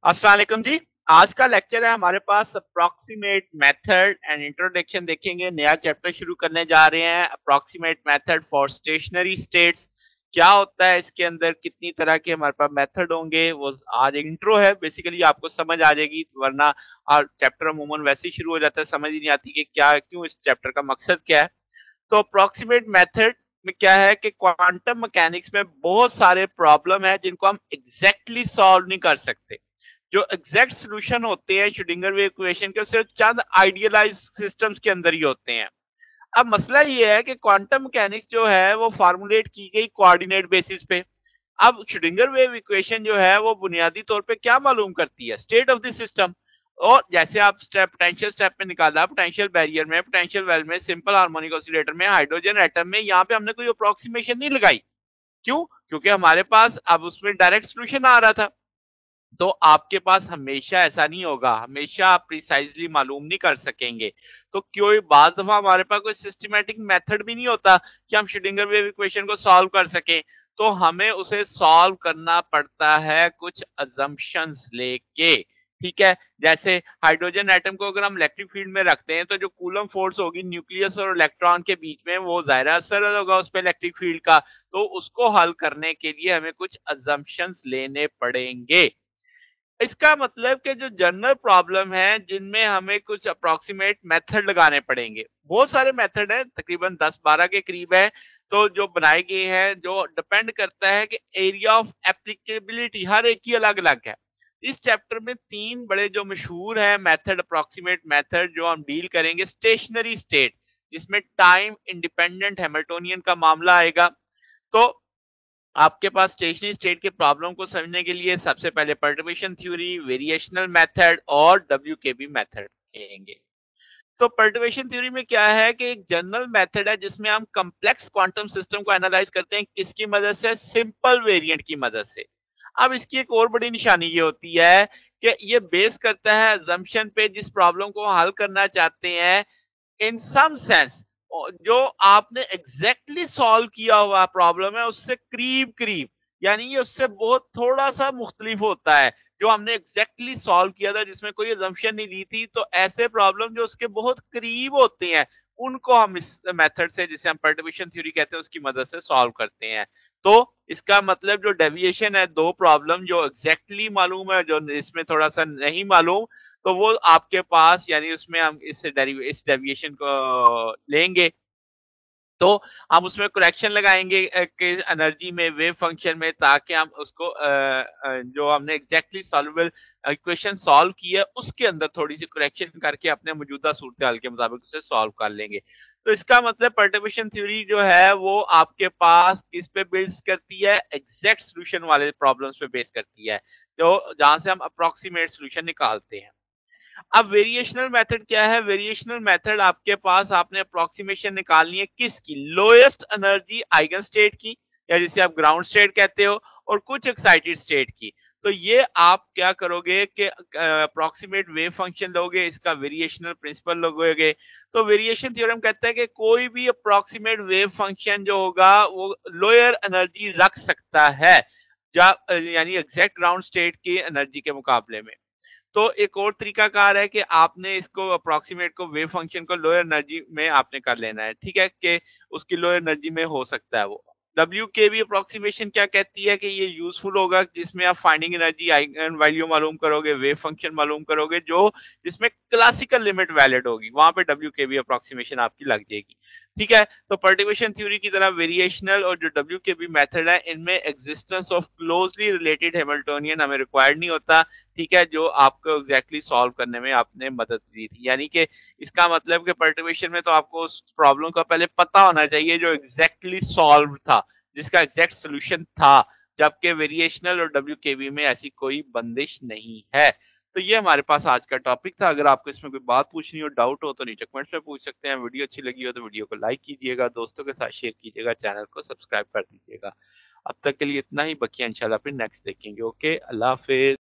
अस्सलाम वालेकुम जी। आज का लेक्चर है हमारे पास अप्रॉक्सीमेट मेथड एंड इंट्रोडक्शन देखेंगे। नया चैप्टर शुरू करने जा रहे हैं, approximate method for stationery states. क्या होता है इसके अंदर, कितनी तरह के हमारे पास मेथड होंगे, वो आज एक इंट्रो है। बेसिकली आपको समझ आ जाएगी, वरना चैप्टर अमूमन वैसे ही शुरू हो जाता है, समझ ही नहीं आती कि क्या क्यों इस चैप्टर का मकसद क्या है। तो अप्रोक्सीमेट मेथड में क्या है कि क्वांटम मैकेनिक्स में बहुत सारे प्रॉब्लम है जिनको हम एग्जैक्टली सॉल्व नहीं कर सकते। जो एग्जैक्ट सॉल्यूशन होते हैं श्रोडिंगर वेव इक्वेशन के, सिर्फ चंद आइडियलाइज सिस्टम्स के अंदर ही होते हैं। अब मसला ये है कि क्वांटम मैकेनिक्स जो है वो फार्मूलेट की गई कोऑर्डिनेट बेसिस पे। अब श्रोडिंगर वेव इक्वेशन जो है वो बुनियादी तौर पे क्या मालूम करती है, स्टेट ऑफ द सिस्टम। और जैसे आप स्टेप पोटेंशियल स्टेप में निकाला, पोटेंशियल बैरियर में, पोटेंशियल वेल में, सिंपल हार्मोनिक ऑसिलेटर में, हाइड्रोजन एटम में, यहाँ पे हमने कोई अप्रोक्सीमेशन नहीं लगाई। क्यों? क्योंकि हमारे पास अब उसमें डायरेक्ट सोल्यूशन आ रहा था। तो आपके पास हमेशा ऐसा नहीं होगा, हमेशा आप प्रिसाइजली मालूम नहीं कर सकेंगे। तो कोई बाज दफा हमारे पास कोई सिस्टमैटिक मेथड भी नहीं होता कि हम श्रोडिंगर वेव इक्वेशन को सॉल्व कर सकें। तो हमें उसे सॉल्व करना पड़ता है कुछ अजम्पशंस लेके। ठीक है, जैसे हाइड्रोजन एटम को अगर हम इलेक्ट्रिक फील्ड में रखते हैं तो जो कूलम फोर्स होगी न्यूक्लियस और इलेक्ट्रॉन के बीच में, वो ज़ाहिर असर होगा उस पर इलेक्ट्रिक फील्ड का। तो उसको हल करने के लिए हमें कुछ अजम्पशंस लेने पड़ेंगे। इसका मतलब कि जो जनरल प्रॉब्लम है जिनमें हमें कुछ अप्रोक्सीमेट मेथड लगाने पड़ेंगे। बहुत सारे मेथड हैं, तकरीबन 10-12 के करीब है। तो जो बनाए गए हैं, जो डिपेंड करता है कि एरिया ऑफ एप्लीकेबिलिटी हर एक की अलग अलग है। इस चैप्टर में तीन बड़े जो मशहूर है मेथड, अप्रोक्सीमेट मेथड जो हम डील करेंगे। स्टेशनरी स्टेट, जिसमें टाइम इंडिपेंडेंट हैमिल्टोनियन का मामला आएगा। तो आपके पास स्टेशनरी स्टेट के प्रॉब्लम को समझने के लिए सबसे पहले पर्टर्बेशन थ्योरी, वेरिएशनल मेथड और डब्ल्यूकेबी मेथड देखेंगे। तो पर्टर्बेशन थ्योरी में क्या है कि एक जनरल मेथड है जिसमें हम कॉम्प्लेक्स क्वांटम सिस्टम को एनालाइज करते हैं, किसकी मदद से? सिंपल वेरिएंट की मदद से। अब इसकी एक और बड़ी निशानी ये होती है कि ये बेस करता है अजम्पशन पे, जिस प्रॉब्लम को हाल करना चाहते हैं इन सम सेंस जो आपने एग्जैक्टली सॉल्व किया हुआ प्रॉब्लम है उससे करीब करीब, यानी ये उससे बहुत थोड़ा सा मुख्तलिफ होता है। जो हमने एग्जैक्टली सॉल्व किया था, जिसमें कोई अजम्पशन नहीं ली थी, तो ऐसे प्रॉब्लम जो उसके बहुत करीब होते हैं उनको हम इस मेथड से, जिसे हम पर्टर्बेशन थ्योरी कहते हैं, उसकी मदद से सॉल्व करते हैं। तो इसका मतलब जो डेविएशन है, दो प्रॉब्लम जो एग्जैक्टली मालूम है, जो इसमें थोड़ा सा नहीं मालूम, तो वो आपके पास, यानी उसमें हम इस डेविएशन को लेंगे। तो हम उसमें करेक्शन लगाएंगे कि एनर्जी में, वेव फंक्शन में, ताकि हम उसको जो हमने एग्जैक्टली सॉल्वेबल इक्वेशन सॉल्व की है उसके अंदर थोड़ी सी करेक्शन करके अपने मौजूदा सूरत हाल के मुताबिक उसे सॉल्व कर लेंगे। तो इसका मतलब पर्टर्बेशन थ्योरी जो है वो आपके पास किस पे बेस करती है? एग्जैक्ट सोल्यूशन वाले प्रॉब्लम्स पे बेस करती है, जो जहां से हम अप्रोक्सीमेट सोल्यूशन निकालते हैं। अब वेरिएशनल मेथड क्या है? वेरिएशनल मेथड आपके पास, आपने अप्रोक्सीमेशन निकालनी है किसकी? लोएस्ट एनर्जी आइगन स्टेट की, या जिसे आप ग्राउंड स्टेट कहते हो, और कुछ एक्साइटेड स्टेट की। तो ये आप क्या करोगे कि अप्रोक्सीमेट वेव फंक्शन लोगे, इसका वेरिएशनल प्रिंसिपल लोगे। तो वेरिएशन थ्योरम कहता है कि कोई भी अप्रोक्सीमेट वेव फंक्शन जो होगा वो लोअर एनर्जी रख सकता है, यानी एग्जैक्ट ग्राउंड स्टेट की एनर्जी के मुकाबले में। तो एक और तरीका कार है कि आपने इसको अप्रोक्सीमेट को, वेव फंक्शन को लोअर एनर्जी में आपने कर लेना है। ठीक है, कि उसकी लोअर एनर्जी में हो सकता है वो। डब्ल्यू के भी अप्रोक्सीमेशन क्या कहती है कि ये यूजफुल होगा, जिसमें आप फाइंडिंग एनर्जी, आइगन वैल्यू मालूम करोगे, वेव फंक्शन मालूम करोगे, जो जिसमें क्लासिकल लिमिट वैलिड होगी, वहां पे डब्ल्यू के भी अप्रोक्सीमेशन आपकी लग जाएगी। ठीक है, तो पर्टिकुलेशन थ्योरी की तरह वेरिएशनल और जो डब्ल्यू के भी मेथड है, इनमें existence of closely related Hamiltonian हमें रिक्वायर्ड नहीं होता। ठीक है, जो आपको एग्जैक्टली सॉल्व करने में आपने मदद दी थी। यानी कि इसका मतलब कि पर्टिकुलेशन में तो आपको उस प्रॉब्लम का पहले पता होना चाहिए जो एग्जैक्टली सॉल्व था, जिसका एग्जैक्ट सोल्यूशन था। जबकि वेरिएशनल और डब्ल्यू के बी में ऐसी कोई बंदिश नहीं है। तो ये हमारे पास आज का टॉपिक था। अगर आपको इसमें कोई बात पूछनी हो, डाउट हो, तो नीचे कमेंट्स में पूछ सकते हैं। वीडियो अच्छी लगी हो तो वीडियो को लाइक कीजिएगा, दोस्तों के साथ शेयर कीजिएगा, चैनल को सब्सक्राइब कर दीजिएगा। अब तक के लिए इतना ही, बकिया इंशाल्लाह फिर नेक्स्ट देखेंगे। ओके, अल्लाह हाफिज।